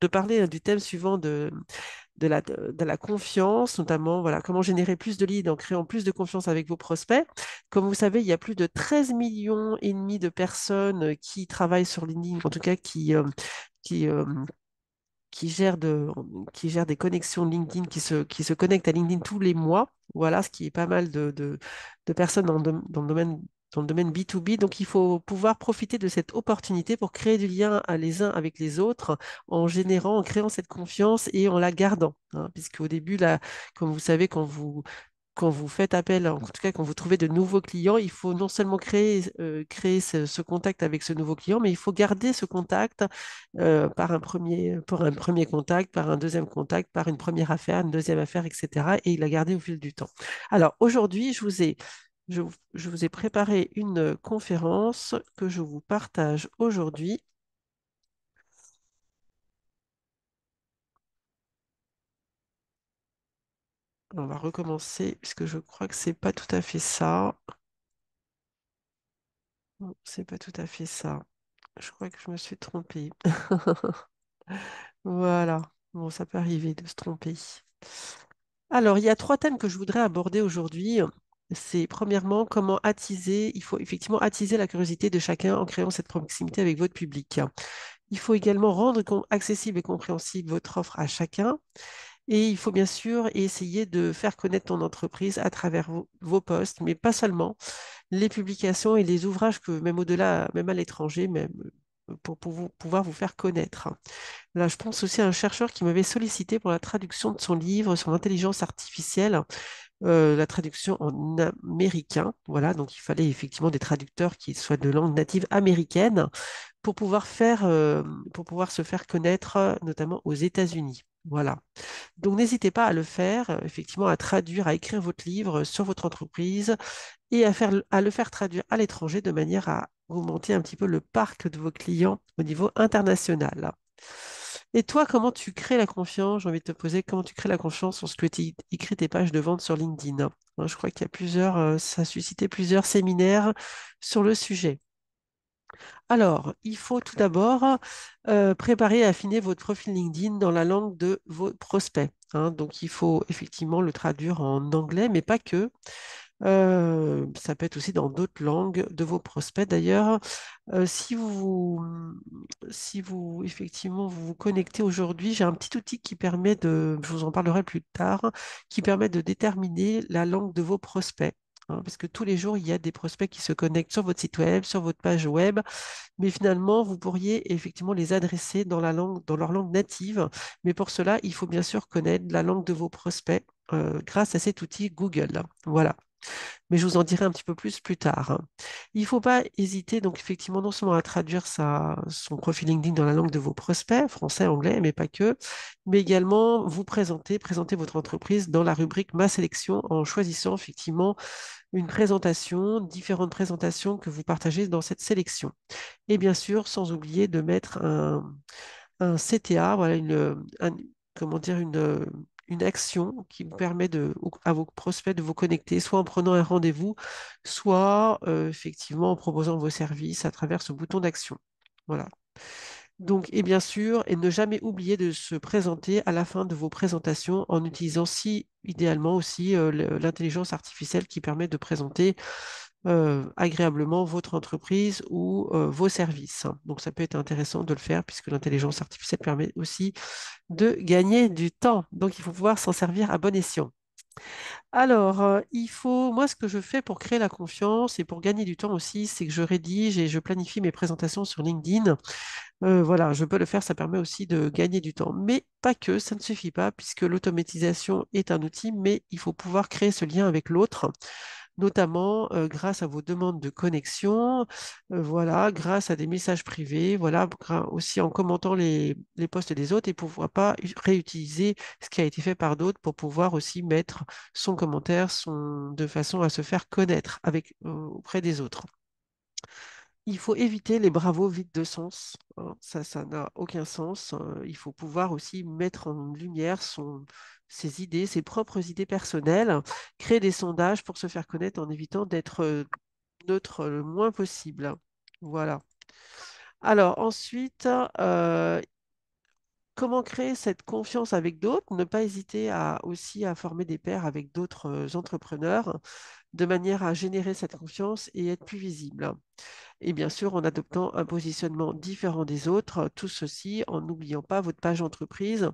de parler du thème suivant de la confiance, notamment voilà, comment générer plus de leads en créant plus de confiance avec vos prospects. Comme vous savez, il y a plus de 13 millions et demi de personnes qui travaillent sur LinkedIn, en tout cas qui, euh, qui gèrent qui gèrent des connexions LinkedIn, qui se connectent à LinkedIn tous les mois. Voilà, ce qui est pas mal de personnes dans le domaine B2B. Donc, il faut pouvoir profiter de cette opportunité pour créer du lien les uns avec les autres en générant, en créant cette confiance et en la gardant. Hein, puisqu'au début, là, comme vous savez, quand vous faites appel, en tout cas quand vous trouvez de nouveaux clients, il faut non seulement créer ce contact avec ce nouveau client, mais il faut garder ce contact pour un premier contact, par un deuxième contact, par une première affaire, une deuxième affaire, etc. Et il la garder au fil du temps. Alors aujourd'hui, je vous ai préparé une conférence que je vous partage aujourd'hui. On va recommencer puisque je crois que c'est pas tout à fait ça. Non, c'est pas tout à fait ça. Je crois que je me suis trompée. Voilà. Bon, ça peut arriver de se tromper. Alors, il y a trois thèmes que je voudrais aborder aujourd'hui. C'est premièrement comment attiser, il faut effectivement attiser la curiosité de chacun en créant cette proximité avec votre public. Il faut également rendre accessible et compréhensible votre offre à chacun. Et il faut bien sûr essayer de faire connaître ton entreprise à travers vos posts, mais pas seulement, les publications et les ouvrages que même au-delà, même à l'étranger, même pour pouvoir vous faire connaître. Là, je pense aussi à un chercheur qui m'avait sollicité pour la traduction de son livre sur l'intelligence artificielle, la traduction en américain. Voilà, donc il fallait effectivement des traducteurs qui soient de langue native américaine pour pour pouvoir se faire connaître, notamment aux États-Unis. Voilà. Donc n'hésitez pas à le faire, effectivement, à traduire, à écrire votre livre sur votre entreprise et à le faire traduire à l'étranger de manière à augmenter un petit peu le parc de vos clients au niveau international. Et toi, comment tu crées la confiance? J'ai envie de te poser comment tu crées la confiance sur ce que tu écris tes pages de vente sur LinkedIn. Hein, je crois qu'il y a ça a suscité plusieurs séminaires sur le sujet. Alors, il faut tout d'abord préparer et affiner votre profil LinkedIn dans la langue de vos prospects. Hein. Donc, il faut effectivement le traduire en anglais, mais pas que. Ça peut être aussi dans d'autres langues de vos prospects. D'ailleurs, si vous effectivement vous vous connectez aujourd'hui, j'ai un petit outil qui permet je vous en parlerai plus tard, qui permet de déterminer la langue de vos prospects. Hein, parce que tous les jours, il y a des prospects qui se connectent sur votre site web, sur votre page web, mais finalement, vous pourriez effectivement les adresser dans leur langue native. Mais pour cela, il faut bien sûr connaître la langue de vos prospects grâce à cet outil Google. Voilà. Mais je vous en dirai un petit peu plus tard. Hein. Il ne faut pas hésiter, donc effectivement, non seulement à traduire son profil LinkedIn dans la langue de vos prospects, français, anglais, mais pas que, mais également présenter votre entreprise dans la rubrique Ma sélection en choisissant effectivement une présentation, différentes présentations que vous partagez dans cette sélection. Et bien sûr, sans oublier de mettre un CTA, voilà comment dire, une action qui vous permet à vos prospects de vous connecter, soit en prenant un rendez-vous, soit effectivement en proposant vos services à travers ce bouton d'action. Voilà. Donc, et bien sûr, et ne jamais oublier de se présenter à la fin de vos présentations en utilisant idéalement aussi l'intelligence artificielle qui permet de présenter agréablement votre entreprise ou vos services. Donc, ça peut être intéressant de le faire puisque l'intelligence artificielle permet aussi de gagner du temps. Donc, il faut pouvoir s'en servir à bon escient. Alors, moi, ce que je fais pour créer la confiance et pour gagner du temps aussi, c'est que je rédige et je planifie mes présentations sur LinkedIn. Voilà, je peux le faire, ça permet aussi de gagner du temps. Mais pas que, ça ne suffit pas, puisque l'automatisation est un outil, mais il faut pouvoir créer ce lien avec l'autre, notamment grâce à vos demandes de connexion, voilà, grâce à des messages privés, voilà, aussi en commentant les posts des autres et pouvoir pas réutiliser ce qui a été fait par d'autres pour pouvoir aussi mettre son commentaire de façon à se faire connaître auprès des autres. Il faut éviter les bravos vides de sens. Hein. Ça n'a aucun sens. Il faut pouvoir aussi mettre en lumière ses idées, ses propres idées personnelles, créer des sondages pour se faire connaître en évitant d'être neutre le moins possible. Voilà. Alors ensuite, Comment créer cette confiance avec d'autres? Ne pas hésiter aussi à former des pairs avec d'autres entrepreneurs de manière à générer cette confiance et être plus visible. Et bien sûr, en adoptant un positionnement différent des autres, tout ceci en n'oubliant pas votre page entreprise,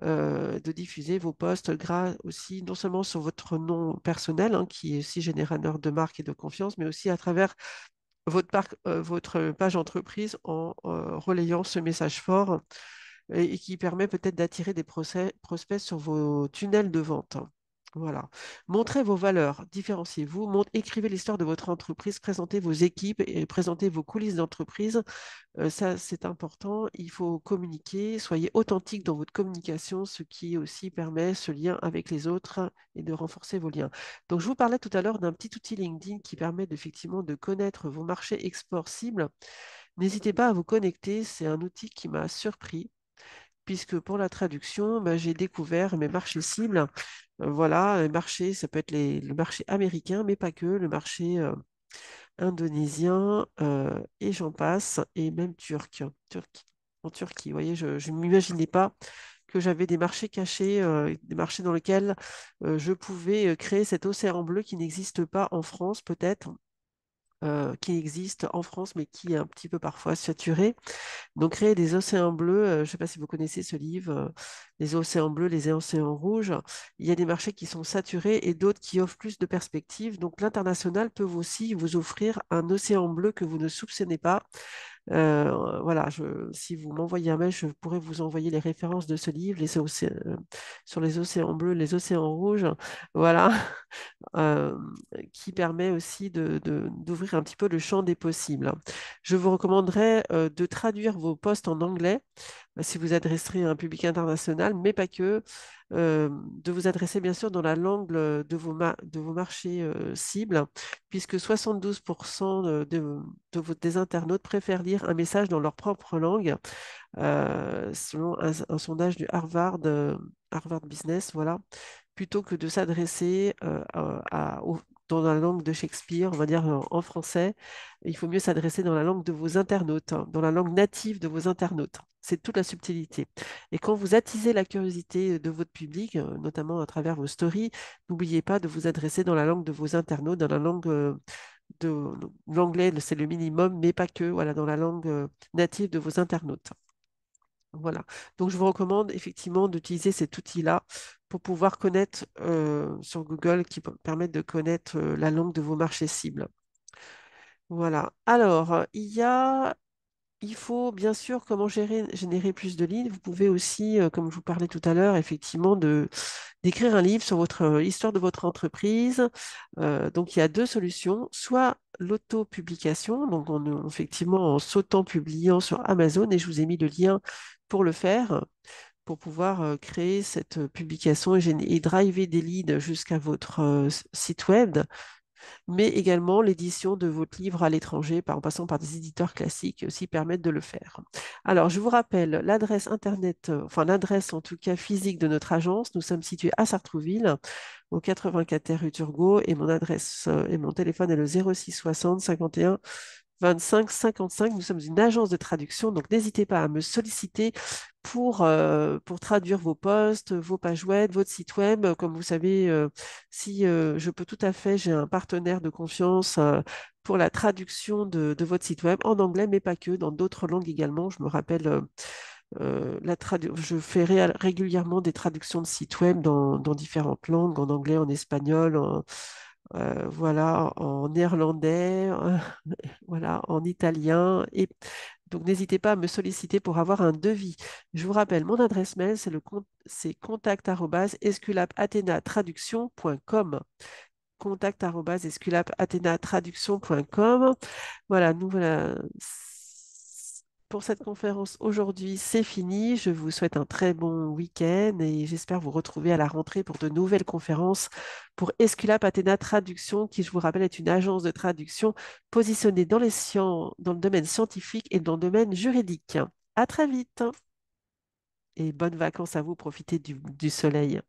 de diffuser vos posts gras aussi, non seulement sur votre nom personnel, hein, qui est aussi générateur de marque et de confiance, mais aussi à travers votre page entreprise en relayant ce message fort et qui permet peut-être d'attirer des prospects sur vos tunnels de vente. Voilà. Montrez vos valeurs, différenciez-vous, écrivez l'histoire de votre entreprise, présentez vos équipes et présentez vos coulisses d'entreprise. Ça, c'est important. Il faut communiquer, soyez authentique dans votre communication, ce qui aussi permet ce lien avec les autres et de renforcer vos liens. Donc, je vous parlais tout à l'heure d'un petit outil LinkedIn qui permet effectivement de connaître vos marchés export cibles. N'hésitez pas à vous connecter, c'est un outil qui m'a surpris puisque pour la traduction, bah, j'ai découvert mes marchés cibles. Voilà, les marchés, ça peut être le marché américain, mais pas que, le marché indonésien, et j'en passe, et même en Turquie. Vous voyez, je ne m'imaginais pas que j'avais des marchés cachés, des marchés dans lesquels je pouvais créer cet océan bleu qui n'existe pas en France, peut-être. Qui existe en France, mais qui est un petit peu parfois saturé. Donc, créer des océans bleus, je ne sais pas si vous connaissez ce livre, les océans bleus, les océans rouges. Il y a des marchés qui sont saturés et d'autres qui offrent plus de perspectives. Donc, l'international peut aussi vous offrir un océan bleu que vous ne soupçonnez pas. Voilà, si vous m'envoyez un mail, je pourrais vous envoyer les références de ce livre, sur les océans bleus, les océans rouges. Voilà. euh, qui permet aussi d'ouvrir un petit peu le champ des possibles. Je vous recommanderais de traduire vos posts en anglais si vous adresserez à un public international, mais pas que, de vous adresser bien sûr dans la langue de vos marchés cibles, puisque 72% des internautes préfèrent lire un message dans leur propre langue, selon un sondage du Harvard Business, voilà, plutôt que de s'adresser dans la langue de Shakespeare, on va dire en français. Il faut mieux s'adresser dans la langue de vos internautes, hein, dans la langue native de vos internautes. C'est toute la subtilité. Et quand vous attisez la curiosité de votre public, notamment à travers vos stories, n'oubliez pas de vous adresser dans la langue de vos internautes, dans la langue de l'anglais, c'est le minimum, mais pas que, voilà, dans la langue native de vos internautes. Voilà. Donc, je vous recommande effectivement d'utiliser cet outil-là pour pouvoir connaître sur Google, qui peut permettre de connaître la langue de vos marchés cibles. Voilà. Alors, il faut bien sûr comment générer plus de leads. Vous pouvez aussi, comme je vous parlais tout à l'heure, effectivement, d'écrire un livre sur l'histoire de votre entreprise. Donc, il y a deux solutions. Soit l'auto-publication, donc effectivement en s'auto-publiant sur Amazon, et je vous ai mis le lien pour le faire, pour pouvoir créer cette publication et driver des leads jusqu'à votre site web, mais également l'édition de votre livre à l'étranger, en passant par des éditeurs classiques aussi permettent de le faire. Alors, je vous rappelle l'adresse internet, enfin l'adresse en tout cas physique de notre agence. Nous sommes situés à Sartrouville, au 84 rue Turgot, et mon adresse et mon téléphone est le 06 60 51 25 55. Nous sommes une agence de traduction, donc n'hésitez pas à me solliciter pour traduire vos posts, vos pages web, votre site web. Comme vous savez, si je peux tout à fait, j'ai un partenaire de confiance pour la traduction de votre site web en anglais, mais pas que, dans d'autres langues également. Je me rappelle, je fais régulièrement des traductions de sites web dans différentes langues, en anglais, en espagnol, voilà, en néerlandais, voilà, en italien. Et donc, n'hésitez pas à me solliciter pour avoir un devis. Je vous rappelle, mon adresse mail, c'est contact@esculapathenatraduction.com. Contact@esculapathenatraduction.com. Voilà, pour cette conférence aujourd'hui, c'est fini. Je vous souhaite un très bon week-end et j'espère vous retrouver à la rentrée pour de nouvelles conférences pour Esculap Athena Traduction, qui, je vous rappelle, est une agence de traduction positionnée dans le domaine scientifique et dans le domaine juridique. À très vite et bonnes vacances à vous. Profitez du soleil.